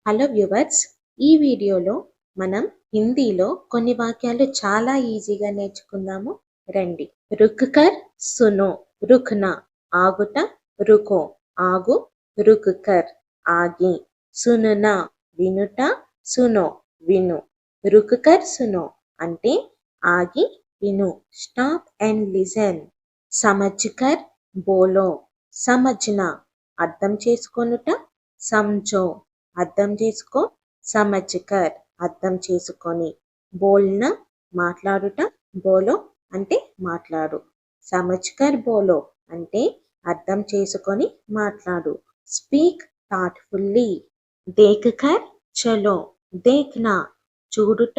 Hello viewers, ఈ వీడియోలో మనం హిందీలో కొన్ని వాక్యాలు చాలా ఈజీగా నేర్చుకుందాము. రండి. రుక్ కర్ సునో, రుక్నా ఆగుట, రుకో ఆగు, రుక్ కర్ ఆగి, సుననా వినుట, సునో విను. రుక్ కర్ సునో అంటే ఆగి విను, స్టాప్ అండ్ లిజన్. సమజ్కర్ బోలో, సమజ్నా అర్థం చేసుకొనుట, సంజో అర్థం చేసుకో, సమజ్కర్ అర్థం చేసుకొని, బోల్నా మాట్లాడుట, బోలో అంటే మాట్లాడు, సమజ్కర్ బోలో అంటే అర్థం చేసుకొని మాట్లాడు. Speak thoughtfully. దేఖ్కర్ చలో, దేఖ్నా చూడుట,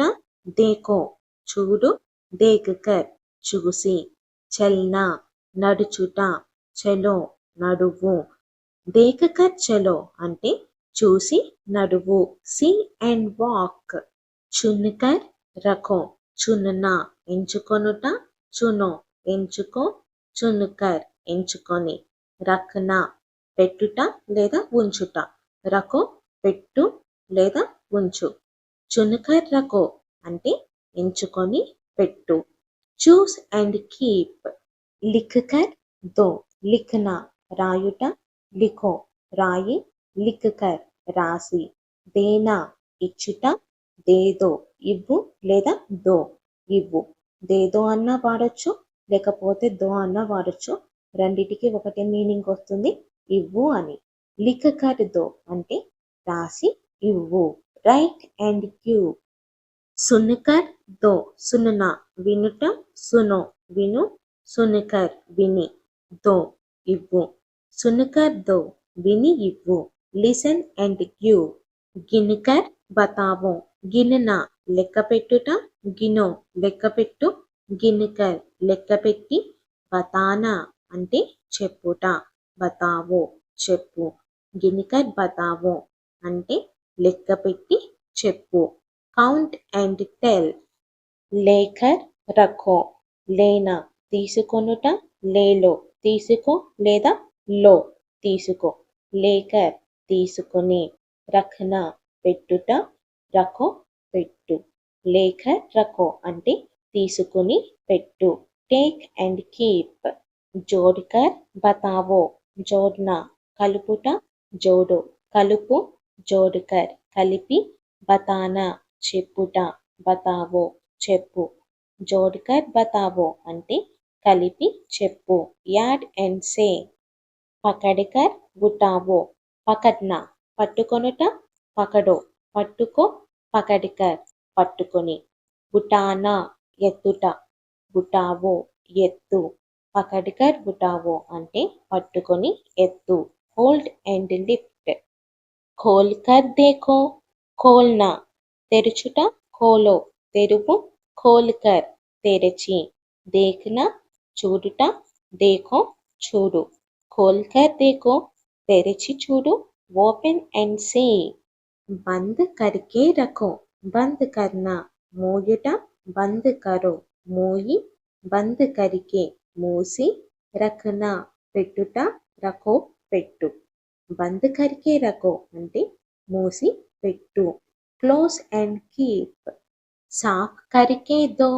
దేఖో చూడు, దేఖ్కర్ చూసి. చల్నా నడుచుట, చలో నడువు. దేఖ్కర్ చలో అంటే చూసి నడువు. See and walk. చున్కర్ రఖో, చున్నా ఎంచుకొనుట, చునో ఎంచుకో, చున్కర్ ఎంచుకొని. రఖ్నా పెట్టుట లేదా ఉంచుట, రఖో పెట్టు లేదా ఉంచు. చున్కర్ రఖో అంటే ఎంచుకొని పెట్టు. Choose and keep. లిఖ్కర్ దో, లిఖ్నా రాయుట, లిఖో రాయి, లిఖ్కర్ రాసి. దేనా ఇచ్చుట, దేదో ఇవ్వు లేదా దో ఇవ్వు. దేదో అన్నా వాడొచ్చు, లేకపోతే దో అన్నా వాడొచ్చు. రెండిటికి ఒకటే మీనింగ్ వస్తుంది, ఇవ్వు అని. లిఖ్కర్ దో అంటే రాసి ఇవ్వు. Write and give. సున్కర్ దో, సున్నా వినుట, సునో విను, సున్కర్ విని, దో ఇవ్వు. సున్కర్ దో విని ఇవ్వు. Listen and give. గిన్కర్ బతావో, గిననా లెక్కపెట్టుట, గినో లెక్కపెట్టు, గిన్కర్ లెక్కపెట్టి, బతానా అంటే చెప్పుట, బతావో చెప్పు. గిన్కర్ బతావో అంటే లెక్కపెట్టి చెప్పు. Count and tell. లేఖర్ రఖో, లేనా తీసుకొనుట, లేలో తీసుకో లేదా లో తీసుకో. లేఖర్ తీసుకుని, రఖ్నా పెట్టుట, రఖో పెట్టు. లేఖర్ రఖో అంటే తీసుకుని పెట్టు. Take and keep. జోడ్కర్ బతావో, జోడ్నా కలుపుట, జోడో కలుపు, జోడ్కర్ కలిపి, బతానా చెప్పుట, బతావో చెప్పు. జోడ్కర్ బతావో అంటే కలిపి చెప్పు. Add and say. పకడ్కర్ బుటావో, పకడ్నా పట్టుకొనుట, పకడో పట్టుకో, పకడ్కర్ పట్టుకొని. బుటానా ఎత్తుట, బుటావో ఎత్తు. పకడ్కర్ బుటావో అంటే పట్టుకొని ఎత్తు. Hold and lift. ఖోల్కర్ దేఖో, ఖోల్నా తెరుచుట, ఖోలో తెరుపు, ఖోల్కర్ తెరచి. దేఖ్నా చూడుట, దేఖో చూడు. ఖోల్కర్ దేఖో తెరచి చూడు. Open and see. బంద్ కర్కే రఖో, బంద్ కర్నా మూయుట, బంద్ కరో మూయి, బంద్ కరికే మూసి, రఖ్నా పెట్టుట, రఖో పెట్టు. బంద్ కర్కే రఖో అంటే మూసి పెట్టు. Close and keep. సాఫ్ కర్కే దో,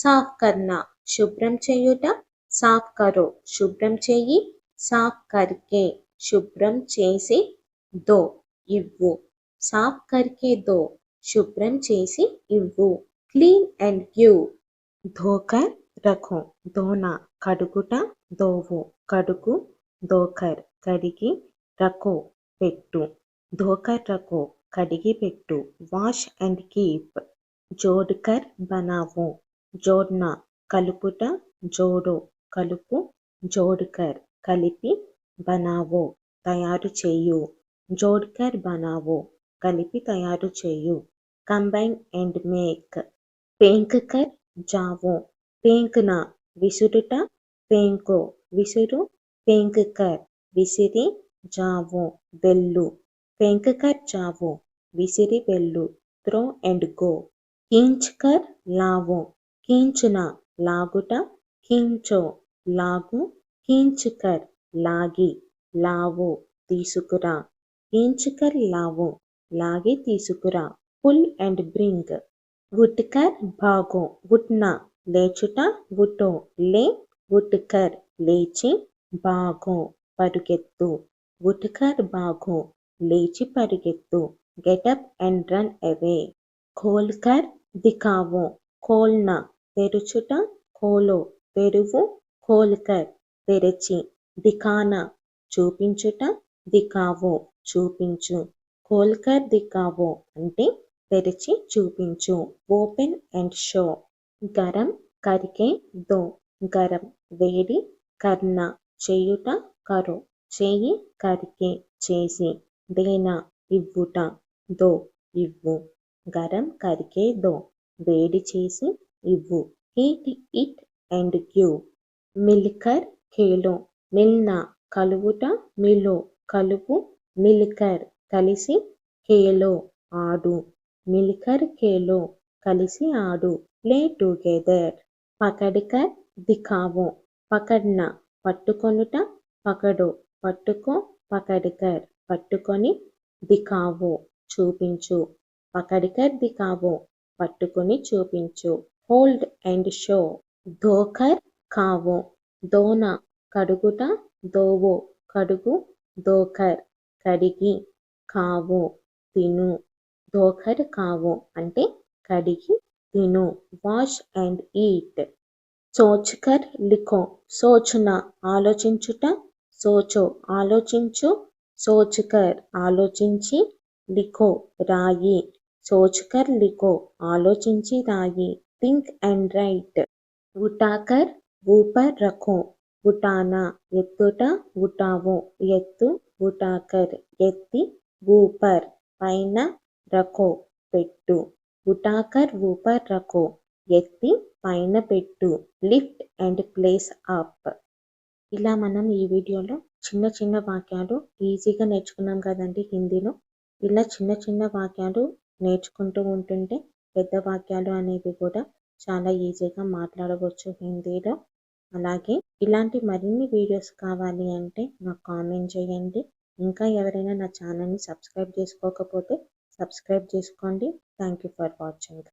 సాఫ్ కర్నా శుభ్రం చేయుట, సాఫ్ కరో శుభ్రం చేయి, సాఫ్ కర్కే శుభ్రం చేసి, దో ఇవ్వు. సాఫ్ కర్కే దో శుభ్రం చేసి ఇవ్వు. Clean and give. ధోకర్ రఖో, ధోనా కడుగుట, దోవు కడుగు, ధోకర్ కడిగి, రఖో పెట్టు. ధోకర్ రఖో కడిగి పెట్టు. Wash and keep. జోడ్కర్ బనావో, జోడ్నా కలుపుట, జోడో కలుపు, జోడ్కర్ కలిపి, బనావో తయారు చేయు. జోడ్కర్ బనావో కలిపి తయారు చేయు. Combine and make. పేంక్కర్ జావో, పేంక్నా విసురుట, పేంకో విసురు, పేంక్కర్ విసిరి, జావో వెళ్ళు. పేంక్కర్ జావో విసిరి వెళ్ళు. Throw and go. ఖీంచ్కర్ లావో, ఖీంచునా లాగుట, ఖీంచో లాగు, ఖీంచ్కర్ లాగి, లావో తీసుకురా. ఖీంచ్కర్ లావో లాగి తీసుకురా. Pull and bring. ఉట్కర్ భాగో. ఉట్న లేచుట. ఉఠో లే. ఉట్కర్ లేచి. భాగో పరుగెత్తు. ఉట్కర్ భాగో లేచి పరుగెత్తు. Get up and run away. ఖోల్కర్ దిఖావో. ఖోల్న తెరుచుట. ఖోలో తెరువు. ఖోల్కర్ తెరచి. దిఖానా చూపించుట. దిఖావో చూపించు. ఖోల్కర్ దిఖావో అంటే తెరిచి చూపించు. Open and show. గరం కరికే దో. గరం వేడి. కర్ణ చేయుట. కరో చేయి. కరికే చేసి. దేనా ఇవ్వుట. దో ఇవ్వు. గరం కరికే దో వేడి చేసి ఇవ్వు. Heat it and give. మిల్కర్ ఖేలో. మిల్నా కలువుట. మిలో కలుపు. మిల్కర్ కలిసి. ఖేలో ఆడు. మిల్కర్ ఖేలో కలిసి ఆడు. Play together. పకడ్కర్ దిఖావో. పకడ్న పట్టుకొనుట. పకడో పట్టుకో. పకడ్కర్ పట్టుకొని. దిఖావో చూపించు. పకడ్కర్ దిఖావో పట్టుకొని చూపించు. Hold and show. ధోకర్ ఖావో. దోన కడుగుట. దోవో కడుగు. ధోకర్ కడిగి. ఖావో తిను. ధోకర్ ఖావో అంటే కడిగి తిను. Wash and eat. సోచ్కర్ లిఖో. సోచ్న ఆలోచించుట. సోచో ఆలోచించు. సోచ్కర్ ఆలోచించి. లిఖో రాయి. సోచ్కర్ లిఖో ఆలోచించి రాయి. Think and write. ఉఠాకర్ ఊపర్ రఖో. ఉఠానా ఎత్తుట. ఉఠావో ఎత్తు. ఉఠాకర్ ఎత్తి. ఊపర్ పైన. రఖో పెట్టు. ఉఠాకర్ ఊపర్ రఖో ఎత్తి పైన పెట్టు. Lift and place up. ఇలా మనం ఈ వీడియోలో చిన్న చిన్న వాక్యాలు ఈజీగా నేర్చుకున్నాం కదండి హిందీలో. ఇలా చిన్న చిన్న వాక్యాలు నేర్చుకుంటూ ఉంటుంటే పెద్ద వాక్యాలు అనేవి కూడా చాలా ఈజీగా మాట్లాడవచ్చు హిందీలో. అలాగే ఇలాంటి మరిన్ని వీడియోస్ కావాలి అంటే నాకు కామెంట్ చేయండి. ఇంకా ఎవరైనా నా ఛానల్ని సబ్స్క్రైబ్ చేసుకోకపోతే సబ్స్క్రైబ్ చేసుకోండి. Thank you for watching.